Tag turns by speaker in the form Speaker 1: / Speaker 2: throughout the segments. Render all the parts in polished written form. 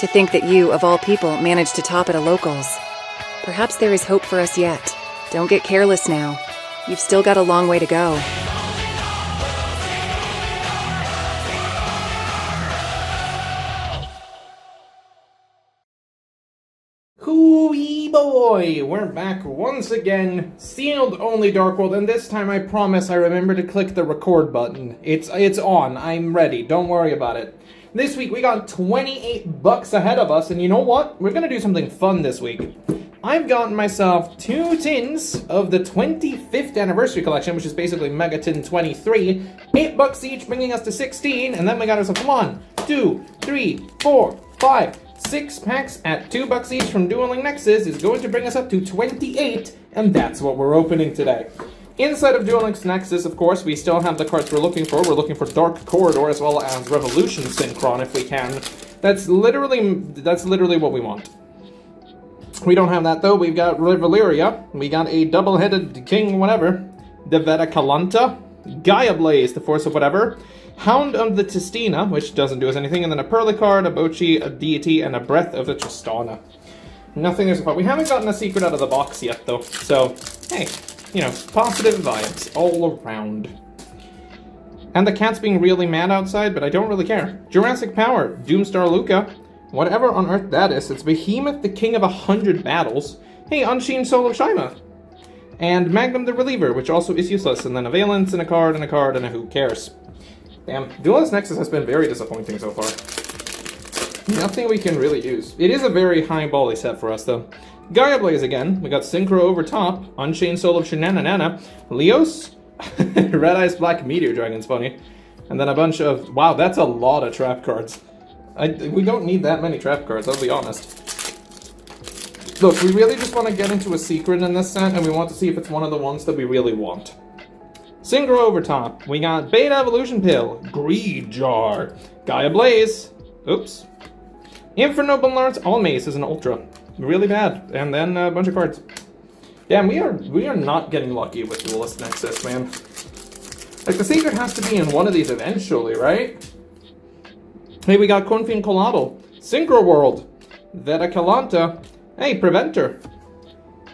Speaker 1: To think that you, of all people, managed to top it at locals. Perhaps there is hope for us yet. Don't get careless now. You've still got a long way to go.
Speaker 2: Hooey boy! We're back once again, sealed only Dark World, and this time I promise I remember to click the record button. It's on, I'm ready, don't worry about it. This week we got 28 bucks ahead of us, and you know what? We're gonna do something fun this week. I've gotten myself 2 tins of the 25th anniversary collection, which is basically Mega Tin 23. 8 bucks each, bringing us to 16, and then we got ourselves 1, 2, 3, 4, 5, 6 packs at 2 bucks each from Dueling Nexus is going to bring us up to 28, and that's what we're opening today. Inside of Dueling Nexus, of course, we still have the cards we're looking for. We're looking for Dark Corridor as well as Revolution Synchron if we can. That's literally what we want. We don't have that though. We've got Revaleria. We got a double-headed king whatever. Deveta Kalanta. Gaia Blaze, the Force of Whatever. Hound of the Tistina, which doesn't do us anything, and then a Pearly card, a Bochi, a Deity, and a Breath of the Tristana. Nothing there so far. We haven't gotten a secret out of the box yet, though, so, hey, you know, positive vibes all around. And the cat's being really mad outside, but I don't really care. Jurassic Power, Doomstar Luca, whatever on earth that is. It's Behemoth, the King of 100 Battles. Hey, Unseen Soul of Shima. And Magnum the Reliever, which also is useless, and then a Valence, and a card, and a card, and a who cares. Damn, Duelist Nexus has been very disappointing so far. Nothing we can really use. It is a very high-bally set for us, though. Gaia Blaze again. We got Synchro over top, Unchained Soul of Shenanana, Leos, Red Eyes Black Meteor Dragon's funny, and then a bunch of... Wow, that's a lot of trap cards. We don't need that many trap cards, I'll be honest. Look, we really just want to get into a secret in this set, and we want to see if it's one of the ones that we really want. Synchro over top. We got Beta Evolution Pill, Greed Jar, Gaia Blaze, oops, Inferno Bernard's Almace is an Ultra. Really bad. And then a bunch of cards. Damn, we are not getting lucky with Duelist Nexus, man. Like, the secret has to be in one of these eventually, right? Hey, we got Confin Colado, Synchro World, Veta Calanta, hey, Preventer,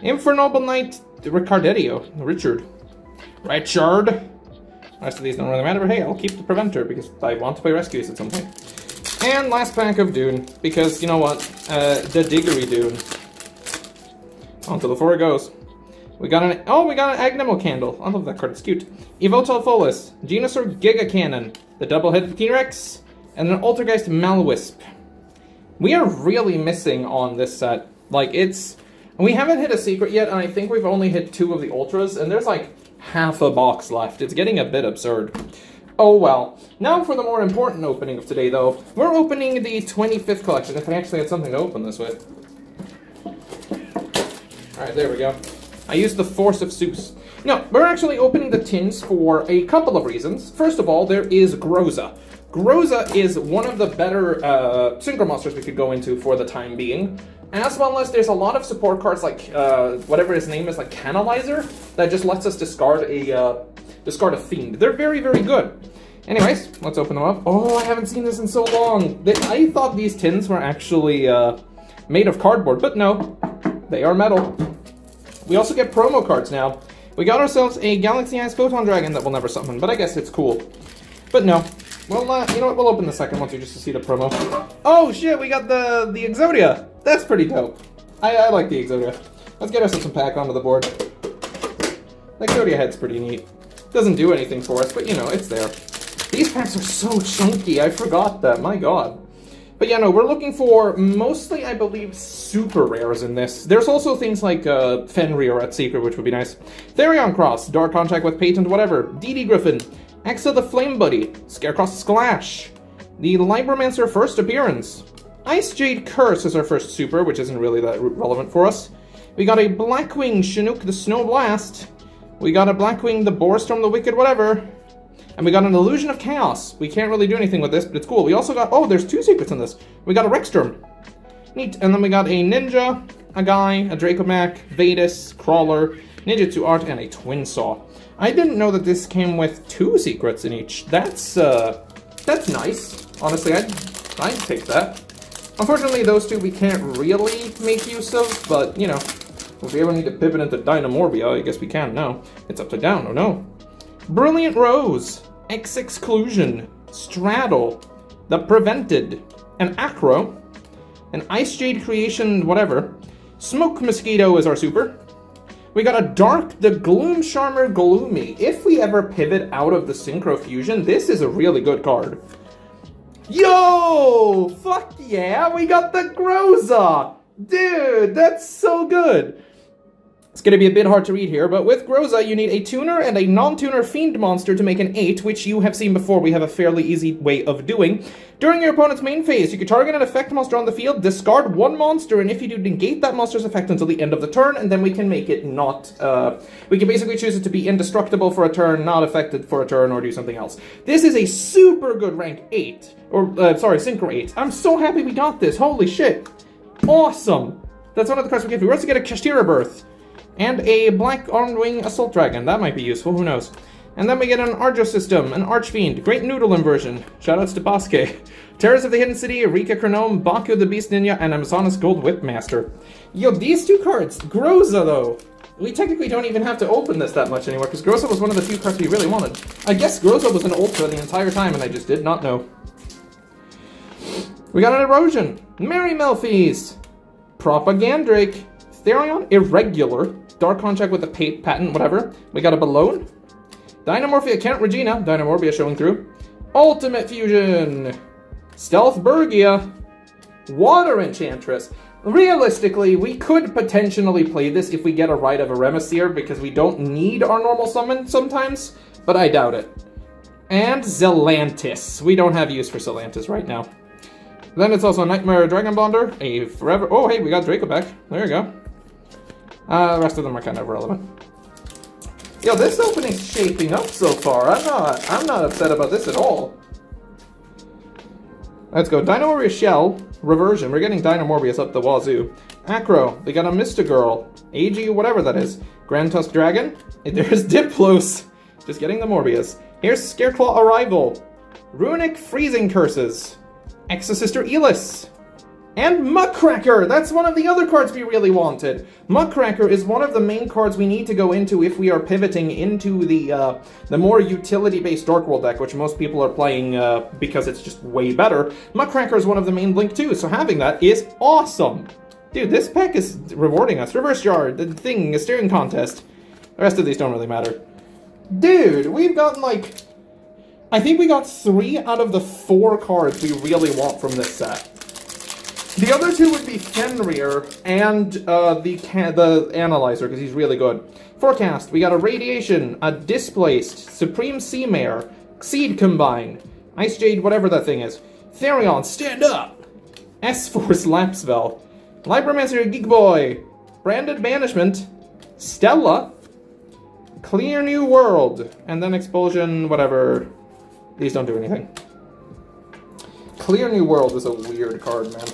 Speaker 2: Infernoble Knight, Richard. The rest of these don't really matter, but hey, I'll keep the Preventer because I want to play Rescues at some point. And last pack of Dune, because, you know what, the Diggory Dune. On to the floor it goes. We got an Agnemo Candle. I love that card, it's cute. Evotal Folus, Genosaur Giga Cannon, the double-headed T-Rex, and an Altergeist Malwisp. We are really missing on this set. Like, we haven't hit a secret yet, and I think we've only hit 2 of the Ultras, and there's like half a box left. It's getting a bit absurd. Oh well. Now for the more important opening of today, though. We're opening the 25th collection, if I actually had something to open this with. Alright, there we go. I used the Force of Zeus. No, we're actually opening the tins for a couple of reasons. First of all, there is Groza. Groza is one of the better Synchro monsters we could go into for the time being. As well as there's a lot of support cards like, whatever his name is, like Canalizer, that just lets us discard a Fiend. They're very, very good. Anyways, let's open them up. Oh, I haven't seen this in so long. I thought these tins were actually made of cardboard, but no, they are metal. We also get promo cards now. We got ourselves a Galaxy Eyes Photon Dragon that will never summon, but I guess it's cool. But no. Well, you know what, we'll open the second one too, just to see the promo. Oh shit, we got the Exodia! That's pretty dope. I like the Exodia. Let's get ourselves some pack onto the board. The Exodia head's pretty neat. Doesn't do anything for us, but you know, it's there. These packs are so chunky, I forgot that, my god. But yeah, no, we're looking for mostly, I believe, super rares in this. There's also things like Fenrir at Secret, which would be nice. Therion Cross, Dark Contact with Patent Whatever, DD Griffin, Exa the Flame Buddy, Scarecross Sklash, the Libromancer First Appearance, Ice Jade Curse is our first super, which isn't really that relevant for us. We got a Blackwing Chinook the Snow Blast, we got a Blackwing the Boarstorm the Wicked Whatever, and we got an Illusion of Chaos. We can't really do anything with this, but it's cool. We also got, oh, there's 2 secrets in this. We got a Rexstorm. Neat. And then we got a Ninja, a Guy, a Dracomach, Vadis, Crawler, Ninjutsu Art, and a Twin Saw. I didn't know that this came with 2 secrets in each. That's nice. Honestly, I'd take that. Unfortunately, those two we can't really make use of, but, you know, if we ever need to pivot into Dynamorbia, I guess we can now. It's upside down, oh no. Brilliant Rose, Exclusion, Straddle, The Prevented, an Acro, an Ice Jade Creation, whatever. Smoke Mosquito is our super. We got a Dark, the Gloom Charmer Gloomy. If we ever pivot out of the Synchro Fusion, this is a really good card. Yo! Fuck yeah, we got the Groza! Dude, that's so good! It's going to be a bit hard to read here, but with Groza, you need a tuner and a non-tuner fiend monster to make an 8, which you have seen before we have a fairly easy way of doing. During your opponent's main phase, you can target an effect monster on the field, discard one monster, and if you do, negate that monster's effect until the end of the turn, and then we can make it not... we can basically choose it to be indestructible for a turn, not affected for a turn, or do something else. This is a super good rank 8. Or, sorry, Synchro 8. I'm so happy we got this. Holy shit. Awesome. That's one of the cards we get. We also get a Kashtira Birth. And a Black Armed Wing Assault Dragon. That might be useful, who knows. And then we get an Arjo System, an Archfiend, Great Noodle Inversion. Shoutouts to Basque. Terrors of the Hidden City, Rika Chronome, Baku the Beast Ninja, and Amazonas Gold Whipmaster. Yo, these two cards. Groza, though. We technically don't even have to open this that much anymore, because Groza was one of the few cards we really wanted. I guess Groza was an Ultra the entire time, and I just did not know. We got an Erosion, Merry Melfies, Propagandrake, Therion, Irregular, Dark Contract with the patent, whatever. We got a Balone, Dynamorphia, Count Regina, Dynamorbia showing through, Ultimate Fusion, Stealth Bergia, Water Enchantress. Realistically, we could potentially play this if we get a Rite of Eremacir, because we don't need our normal summon sometimes, but I doubt it. And Zelantis. We don't have use for Zelantis right now. Then it's also Nightmare Dragon Bonder, a Forever... Oh, hey, we got Draco back. There you go. The rest of them are kind of irrelevant. Yo, this opening's shaping up so far. I'm not upset about this at all. Let's go. Dynamorbia Shell, Reversion. We're getting Dynamorbius up the wazoo. Acro. We got a Mystagirl. AG, whatever that is. Grand Tusk Dragon. There's Diplos. Just getting the Morbius. Here's Scareclaw Arrival. Runic Freezing Curses. Exosister Elis. And Muckracker! That's one of the other cards we really wanted. Muckracker is one of the main cards we need to go into if we are pivoting into the more utility-based Dark World deck, which most people are playing because it's just way better. Muckracker is one of the main Blink too, so having that is awesome! Dude, this pack is rewarding us. Reverse Yard, the thing, a steering contest. The rest of these don't really matter. Dude, we've gotten like... I think we got 3 out of the 4 cards we really want from this set. The other 2 would be Fenrir and the Analyzer, because he's really good. Forecast, we got a Radiation, a Displaced, Supreme Sea Mare, Seed Combine, Ice Jade, whatever that thing is. Therion, Stand Up! S-Force Lapspell, Libromancer Geek Boy, Branded Banishment, Stella, Clear New World, and then Expulsion, whatever. These don't do anything. Clear New World is a weird card, man.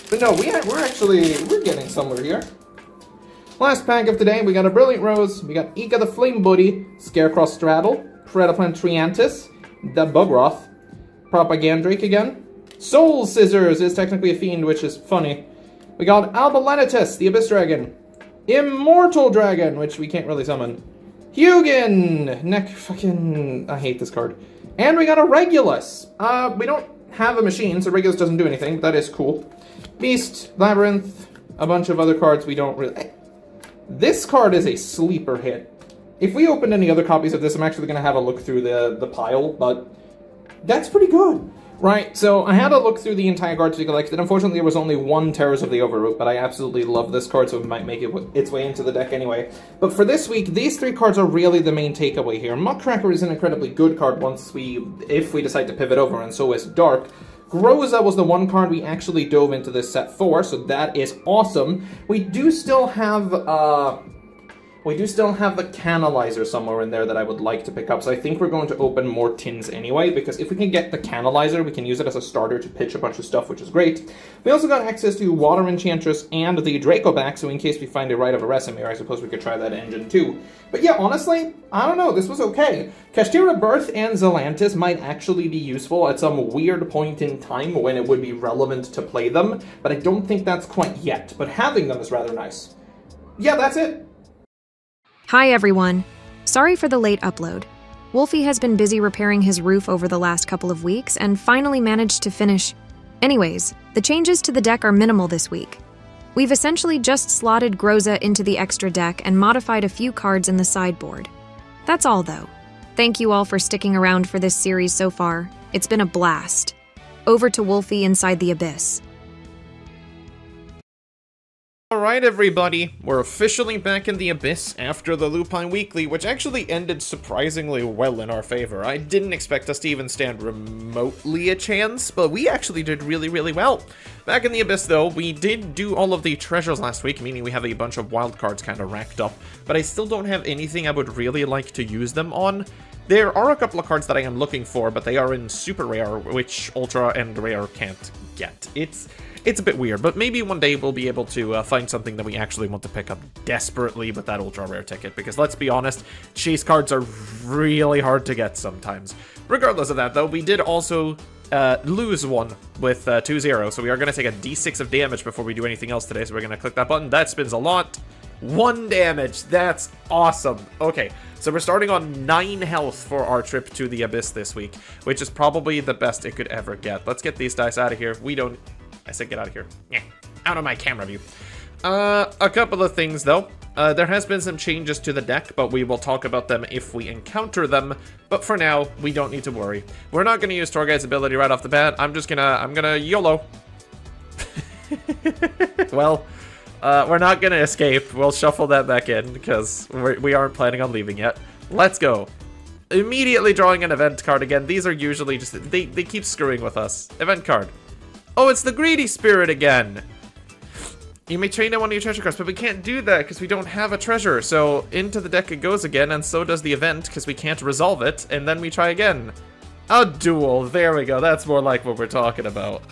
Speaker 2: But no, we're getting somewhere here. Last pack of today, we got a Brilliant Rose, we got Ika the Flame Buddy, Scarecrow Straddle, Predaplant Triantis, the Bugroth, Propagandrake again. Soul Scissors is technically a fiend, which is funny. We got Albalenitus, the Abyss Dragon, Immortal Dragon, which we can't really summon. Hugin! I hate this card. And we got a Regulus. We don't have a machine, so Regulus doesn't do anything, but that is cool. Beast, Labyrinth, a bunch of other cards we don't really... This card is a sleeper hit. If we opened any other copies of this, I'm actually going to have a look through the pile, but that's pretty good. Right, so I had a look through the entire cards we collected. Unfortunately, there was only 1 Terrors of the Overroot, but I absolutely love this card, so it might make its way into the deck anyway. But for this week, these 3 cards are really the main takeaway here. Muckracker is an incredibly good card if we decide to pivot over, and so is Dark. Groza was the 1 card we actually dove into this set for, so that is awesome. We do still have, We do still have the canalizer somewhere in there that I would like to pick up, so I think we're going to open more tins anyway, because if we can get the canalizer, we can use it as a starter to pitch a bunch of stuff, which is great. We also got access to Water Enchantress and the Draco back, so in case we find a Rite of Vesemir, I suppose we could try that engine too. But yeah, honestly, I don't know, this was okay. Kashtira Birth and Zelantis might actually be useful at some weird point in time when it would be relevant to play them, but I don't think that's quite yet, but having them is rather nice. Yeah, that's it.
Speaker 3: Hi everyone. Sorry for the late upload. Wolfie has been busy repairing his roof over the last couple of weeks and finally managed to finish. Anyways, the changes to the deck are minimal this week. We've essentially just slotted Groza into the extra deck and modified a few cards in the sideboard. That's all though. Thank you all for sticking around for this series so far. It's been a blast. Over to Wolfie inside the Abyss.
Speaker 4: Alright everybody, we're officially back in the Abyss after the Lupine Weekly, which actually ended surprisingly well in our favor. I didn't expect us to even stand remotely a chance, but we actually did really well. Back in the Abyss though, we did do all of the treasures last week, meaning we have a bunch of wild cards kind of racked up, but I still don't have anything I would really like to use them on. There are a couple of cards that I am looking for, but they are in super rare, which ultra and rare can't get. It's a bit weird, but maybe one day we'll be able to find something that we actually want to pick up desperately with that ultra rare ticket, because let's be honest, chase cards are really hard to get sometimes. Regardless of that though, we did also lose one with 2-0, so we are going to take a d6 of damage before we do anything else today, so we're going to click that button. That spins a lot. 1 damage. That's awesome. Okay, so we're starting on 9 health for our trip to the Abyss this week, which is probably the best it could ever get. Let's get these dice out of here. We don't... I said get out of here. Yeah, out of my camera view. A couple of things, though. There has been some changes to the deck, but we will talk about them if we encounter them. But for now, we don't need to worry. We're not going to use Torgaid's ability right off the bat. I'm gonna YOLO. Well, we're not gonna escape. We'll shuffle that back in, because we aren't planning on leaving yet. Let's go. Immediately drawing an event card again. These are usually just... They keep screwing with us. Event card. Oh, it's the Greedy Spirit again! You may trade in one of your treasure cards, but we can't do that because we don't have a treasure. So into the deck it goes again, and so does the event because we can't resolve it, and then we try again. A duel, there we go, that's more like what we're talking about.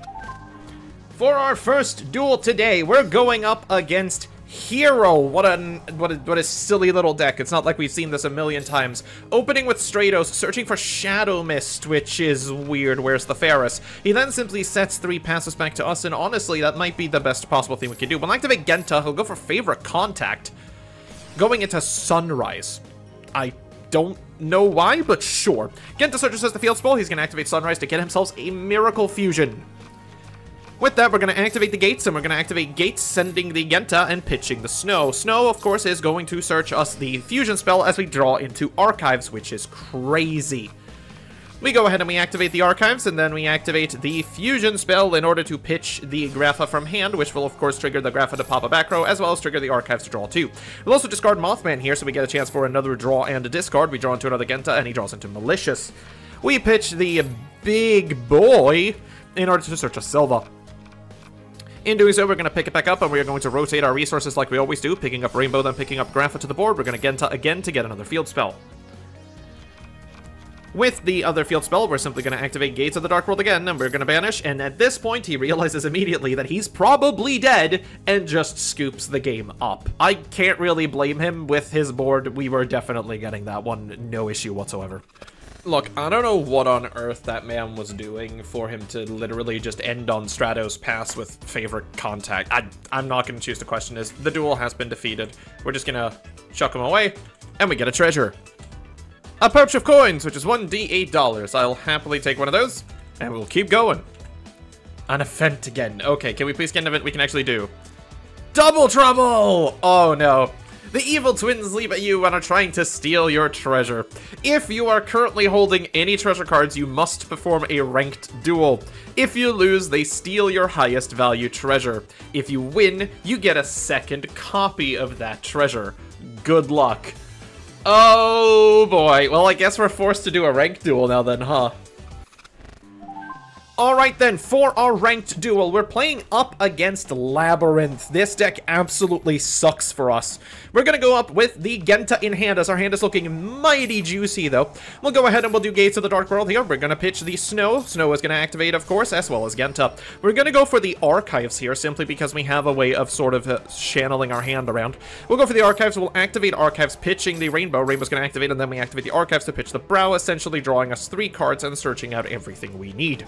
Speaker 4: For our first duel today, we're going up against Hero. What a silly little deck. It's not like we've seen this a million times. Opening with Stratos, searching for Shadow Mist, which is weird. Where's the Ferris? He then simply sets 3 passes back to us, and honestly, that might be the best possible thing we can do. We'll activate Genta. He'll go for Favorite Contact. Going into Sunrise. I don't know why, but sure. Genta searches as the field spell. He's going to activate Sunrise to get himself a Miracle Fusion. With that, we're going to activate the gates, and we're going to activate gates, sending the Genta and pitching the Snow. Snow, of course, is going to search us the fusion spell as we draw into Archives, which is crazy. We go ahead and we activate the Archives, and then we activate the fusion spell in order to pitch the Grapha from hand, which will, of course, trigger the Grapha to pop a back row, as well as trigger the Archives to draw 2. We'll also discard Mothman here, so we get a chance for another draw and a discard. We draw into another Genta, and he draws into Malicious. We pitch the big boy in order to search a Silva. In doing so, we're going to pick it back up, and we are going to rotate our resources like we always do, picking up Rainbow, then picking up Grapha to the board. We're going to Genta again to get another field spell. With the other field spell, we're simply going to activate Gates of the Dark World again, and we're going to banish, and at this point, he realizes immediately that he's probably dead, and just scoops the game up. I can't really blame him with his board. We were definitely getting that one, no issue whatsoever. Look, I don't know what on earth that man was doing for him to literally just end on Stratos' pass with Favorite Contact. I'm not going to choose to question this. The duel has been defeated. We're just going to chuck him away, and we get a treasure. A pouch of coins, which is $1d8. I'll happily take one of those, and we'll keep going. An event again. Okay, can we please get an event we can actually do? Double Trouble! Oh, no. The evil twins leap at you and are trying to steal your treasure. If you are currently holding any treasure cards, you must perform a ranked duel. If you lose, they steal your highest value treasure. If you win, you get a second copy of that treasure. Good luck. Oh boy. Well, I guess we're forced to do a ranked duel now then, huh? Alright then, for our ranked duel, we're playing up against Labyrinth. This deck absolutely sucks for us. We're gonna go up with the Genta in hand, as our hand is looking mighty juicy though. We'll go ahead and we'll do Gates of the Dark World here. We're gonna pitch the Snow. Snow is gonna activate, of course, as well as Genta. We're gonna go for the Archives here, simply because we have a way of sort of channeling our hand around. We'll go for the Archives, we'll activate Archives, pitching the Rainbow. Rainbow's gonna activate, and then we activate the Archives to pitch the Brow, essentially drawing us 3 cards and searching out everything we need.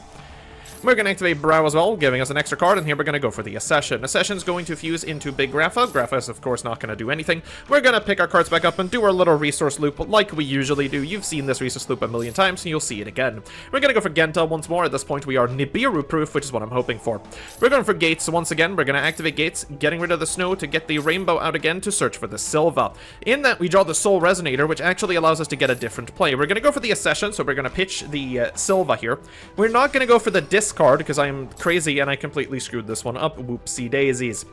Speaker 4: We're going to activate Brow as well, giving us an extra card, and here we're going to go for the Accession. Accession's going to fuse into Big Grapha. Grapha is, of course, not going to do anything. We're going to pick our cards back up and do our little resource loop like we usually do. You've seen this resource loop a million times, and you'll see it again. We're going to go for Genta once more. At this point, we are Nibiru-proof, which is what I'm hoping for. We're going for Gates once again. We're going to activate Gates, getting rid of the Snow to get the Rainbow out again to search for the Silva. In that, we draw the Soul Resonator, which actually allows us to get a different play. We're going to go for the Accession, so we're going to pitch the Silva here. We're not going to go for the discard, because I'm crazy and I completely screwed this one up. Whoopsie daisies.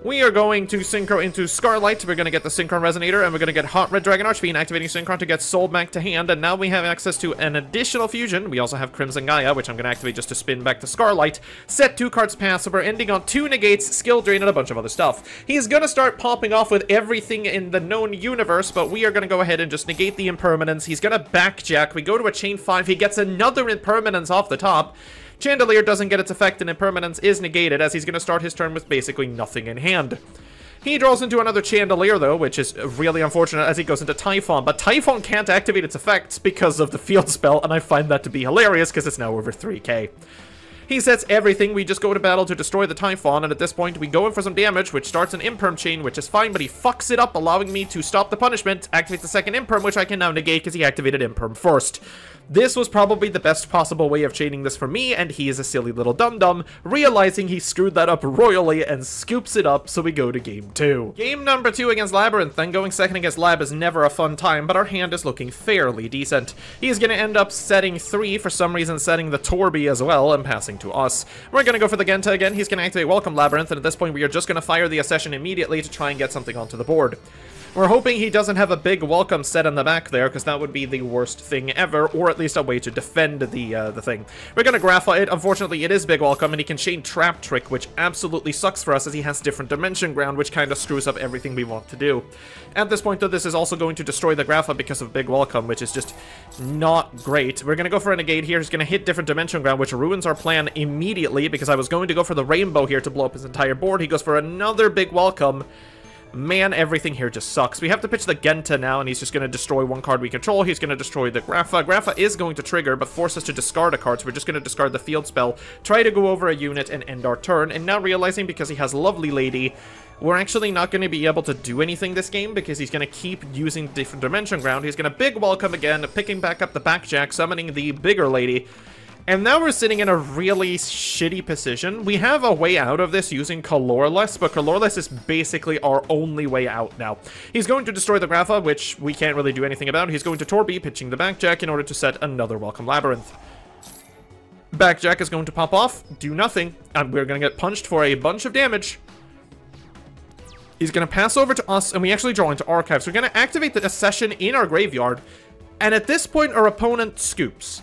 Speaker 4: We are going to Synchro into Scarlight. We're going to get the Synchron Resonator, and we're going to get Hot Red Dragon Archfiend, activating Synchron to get Soul back to hand, and now we have access to an additional fusion. We also have Crimson Gaia, which I'm going to activate just to spin back to Scarlight. Set 2 cards passive, we're ending on 2 negates, Skill Drain, and a bunch of other stuff. He's going to start popping off with everything in the known universe, but we are going to go ahead and just negate the Impermanence. He's going to backjack. We go to a Chain 5. He gets another Impermanence off the top. Chandelier doesn't get its effect, and Impermanence is negated, as he's going to start his turn with basically nothing in hand. He draws into another Chandelier, though, which is really unfortunate as he goes into Typhon, but Typhon can't activate its effects because of the field spell, and I find that to be hilarious because it's now over 3k. He sets everything, we just go to battle to destroy the Typhon, and at this point we go in for some damage, which starts an Imperm chain, which is fine, but he fucks it up, allowing me to stop the punishment, activate the second Imperm, which I can now negate because he activated Imperm first. This was probably the best possible way of chaining this for me, and he is a silly little dum-dum, realizing he screwed that up royally and scoops it up, so we go to game 2. Game number 2 against Labyrinth, then going second against Lab is never a fun time, but our hand is looking fairly decent. He's going to end up setting 3, for some reason setting the Torby as well, and passing to us. We're going to go for the Genta again. He's going to activate Welcome Labyrinth, and at this point we are just going to fire the Accession immediately to try and get something onto the board. We're hoping he doesn't have a big welcome set in the back there, because that would be the worst thing ever, or at least a way to defend the thing. We're going to Grapha it. Unfortunately, it is big welcome, and he can chain Trap Trick, which absolutely sucks for us, as he has different Dimension Ground, which kind of screws up everything we want to do. At this point, though, this is also going to destroy the Grapha because of big welcome, which is just not great. We're going to go for a negate here. He's going to hit different Dimension Ground, which ruins our plan immediately, because I was going to go for the Rainbow here to blow up his entire board. He goes for another big welcome. Man, everything here just sucks. We have to pitch the Genta now, and he's just going to destroy one card we control. He's going to destroy the Grapha. Grapha is going to trigger, but force us to discard a card, so we're just going to discard the field spell, try to go over a unit, and end our turn. And now realizing, because he has Lovely Lady, we're actually not going to be able to do anything this game, because he's going to keep using different Dimension Ground. He's going to big welcome again, picking back up the Backjack, summoning the bigger lady. And now we're sitting in a really shitty position. We have a way out of this using Colorless, but Colorless is basically our only way out now. He's going to destroy the Grapha, which we can't really do anything about. He's going to Torby, pitching the Backjack in order to set another Welcome Labyrinth. Backjack is going to pop off, do nothing, and we're going to get punched for a bunch of damage. He's going to pass over to us, and we actually draw into Archives. We're going to activate the Accession in our graveyard, and at this point our opponent scoops.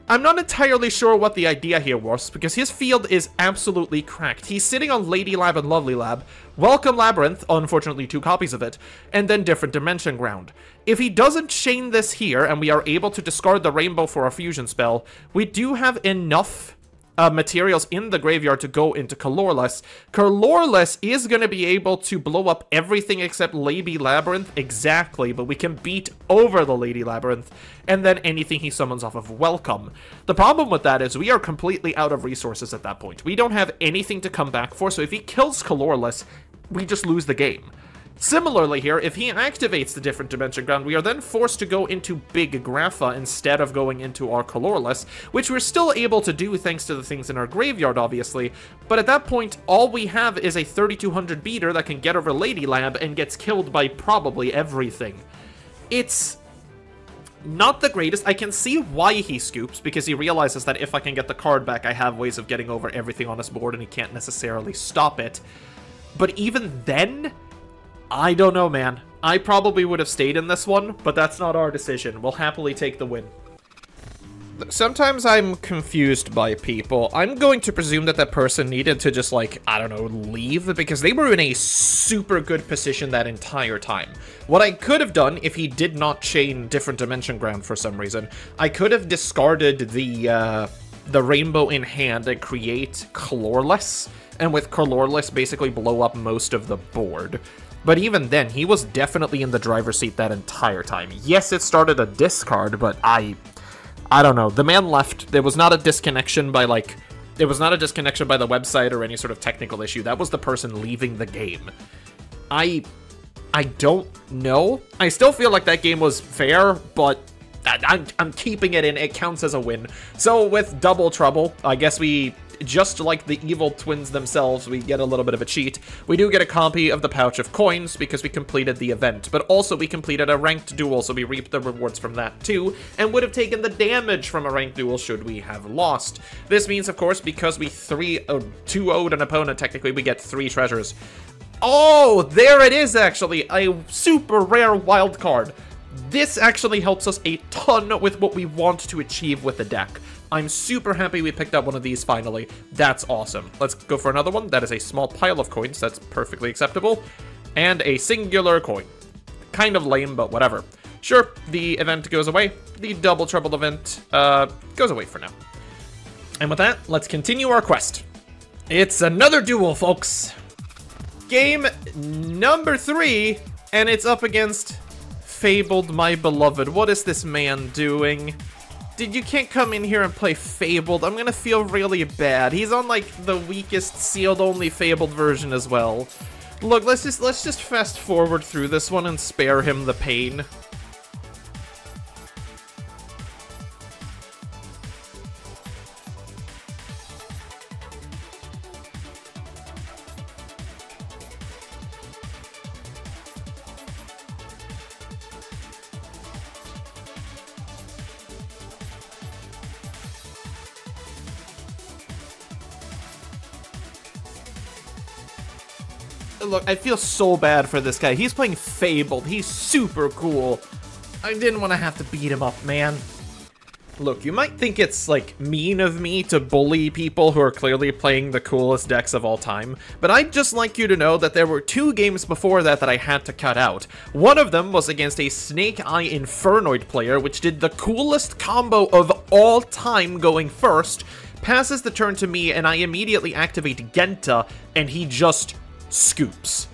Speaker 4: I'm not entirely sure what the idea here was, because his field is absolutely cracked. He's sitting on Lady Lab and Lovely Lab, Welcome Labyrinth, unfortunately 2 copies of it, and then different Dimension Ground. If he doesn't chain this here, and we are able to discard the Rainbow for our fusion spell, we do have enough materials in the graveyard to go into Colorless. Colorless is going to be able to blow up everything except Lady Labyrinth, exactly, but we can beat over the Lady Labyrinth, and then anything he summons off of Welcome. The problem with that is we are completely out of resources at that point. We don't have anything to come back for, so if he kills Colorless, we just lose the game. Similarly here, if he activates the different Dimension Ground, we are then forced to go into Big Grapha instead of going into our Colorless, which we're still able to do thanks to the things in our graveyard, obviously, but at that point, all we have is a 3200 beater that can get over Lady Lab and gets killed by probably everything. It's not the greatest. I can see why he scoops, because he realizes that if I can get the card back, I have ways of getting over everything on his board, and he can't necessarily stop it. But even then, I don't know, man. I probably would have stayed in this one, but that's not our decision. We'll happily take the win. Sometimes I'm confused by people. I'm going to presume that that person needed to just, like, I don't know, leave, because they were in a super good position that entire time. What I could have done, if he did not chain different dimension ground for some reason, I could have discarded the rainbow in hand and create colorless, and with colorless basically blow up most of the board. But even then, he was definitely in the driver's seat that entire time. Yes, it started a discard, but I don't know. The man left. There was not a disconnection by, like, it was not a disconnection by the website or any sort of technical issue. That was the person leaving the game. I don't know. I still feel like that game was fair, but I'm keeping it in. It counts as a win. So with Double Trouble, I guess we, just like the evil twins themselves, we get a little bit of a cheat. We do get a copy of the pouch of coins because we completed the event, but also we completed a ranked duel, so we reaped the rewards from that too, and would have taken the damage from a ranked duel should we have lost. This means, of course, because we 2-0'd an opponent, technically we get 3 treasures. Oh, there it is, actually, a super rare wild card. This actually helps us a ton with what we want to achieve with the deck. I'm super happy we picked up one of these finally. That's awesome. Let's go for another one. That is a small pile of coins. That's perfectly acceptable. And a singular coin. Kind of lame, but whatever. Sure, the event goes away. The Double Trouble event goes away for now. And with that, let's continue our quest. It's another duel, folks. Game number 3, and it's up against Fabled, my beloved. What is this man doing? Dude, you can't come in here and play Fabled. I'm gonna feel really bad. He's on, like, the weakest sealed-only Fabled version as well. Look, let's just fast forward through this one and spare him the pain. Look, I feel so bad for this guy. He's playing Fabled. He's super cool. I didn't want to have to beat him up, man. Look, you might think it's, like, mean of me to bully people who are clearly playing the coolest decks of all time, but I'd just like you to know that there were 2 games before that I had to cut out. One of them was against a Snake Eye Infernoid player, which did the coolest combo of all time going first, passes the turn to me, and I immediately activate Genta, and he just scoops.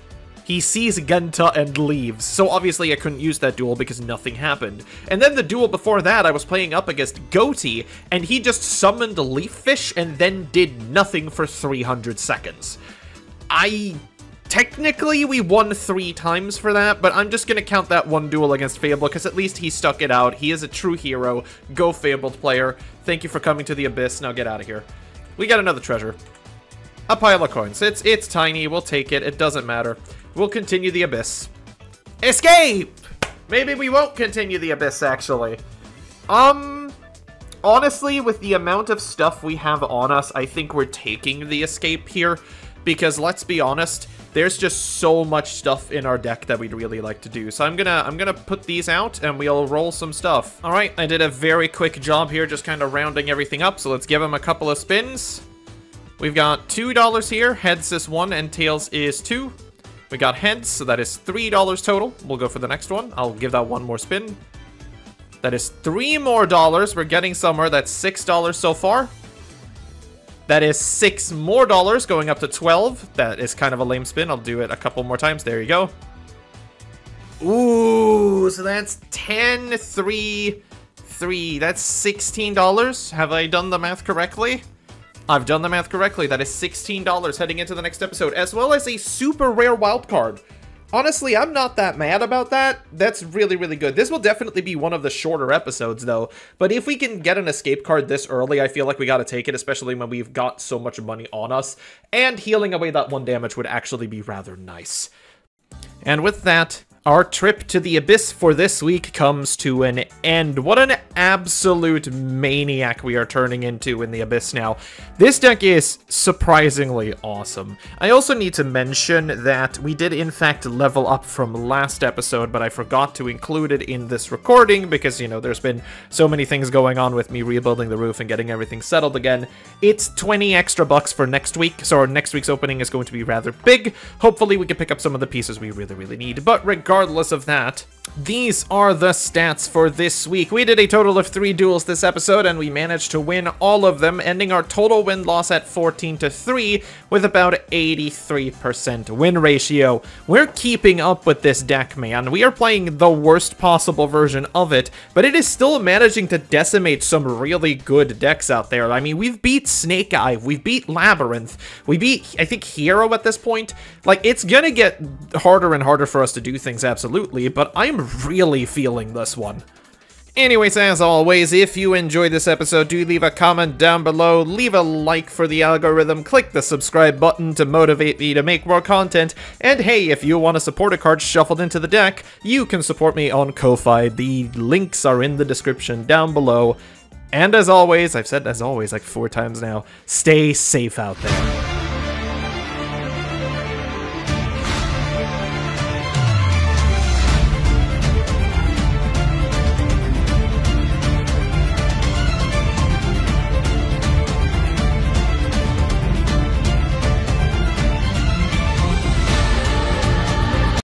Speaker 4: He sees Genta and leaves, so obviously I couldn't use that duel because nothing happened. And then the duel before that, I was playing up against Goatee, and he just summoned a Leaf Fish and then did nothing for 300 seconds. Technically, we won 3 times for that, but I'm just gonna count that one duel against Fable, because at least he stuck it out. He is a true hero. Go Fabled player. Thank you for coming to the Abyss. Now get out of here. We got another treasure. A pile of coins. It's tiny. We'll take it. It doesn't matter. We'll continue the Abyss. Escape! Maybe we won't continue the Abyss, actually. Honestly, with the amount of stuff we have on us, I think we're taking the Escape here. Because, let's be honest, there's just so much stuff in our deck that we'd really like to do. So I'm gonna put these out, and we'll roll some stuff. Alright, I did a very quick job here, just kind of rounding everything up. So let's give him a couple of spins. We've got $2 here. Heads is 1 and tails is 2. We got heads, so that is $3 total. We'll go for the next one. I'll give that one more spin. That is $3 more. We're getting somewhere. That's $6 so far. That is $6 more going up to 12. That is kind of a lame spin. I'll do it a couple more times. There you go. Ooh, so that's 10, 3, 3. That's $16. Have I done the math correctly? I've done the math correctly. That is $16 heading into the next episode, as well as a super rare wild card. Honestly, I'm not that mad about that. That's really, really good. This will definitely be one of the shorter episodes, though. But if we can get an escape card this early, I feel like we gotta take it, especially when we've got so much money on us. And healing away that 1 damage would actually be rather nice. And with that, Our trip to the Abyss for this week comes to an end. What an absolute maniac we are turning into in the Abyss now. This deck is surprisingly awesome. I also need to mention that we did in fact level up from last episode, but I forgot to include it in this recording because, you know, there's been so many things going on with me rebuilding the roof and getting everything settled again. It's 20 extra bucks for next week, so our next week's opening is going to be rather big. Hopefully we can pick up some of the pieces we really need, but regardless of that, these are the stats for this week. We did a total of 3 duels this episode, and we managed to win all of them, ending our total win-loss at 14-3 with about 83% win ratio. We're keeping up with this deck, man. We are playing the worst possible version of it, but it is still managing to decimate some really good decks out there. I mean, we've beat Snake Eye, we've beat Labyrinth, we beat, I think, Hero at this point. Like, it's gonna get harder and harder for us to do things, absolutely, but I'm really feeling this one. Anyways, as always, if you enjoyed this episode, do leave a comment down below, leave a like for the algorithm, click the subscribe button to motivate me to make more content, and hey, if you want to support a card shuffled into the deck, you can support me on Ko-Fi. The links are in the description down below. And as always, I've said as always like 4 times now, stay safe out there.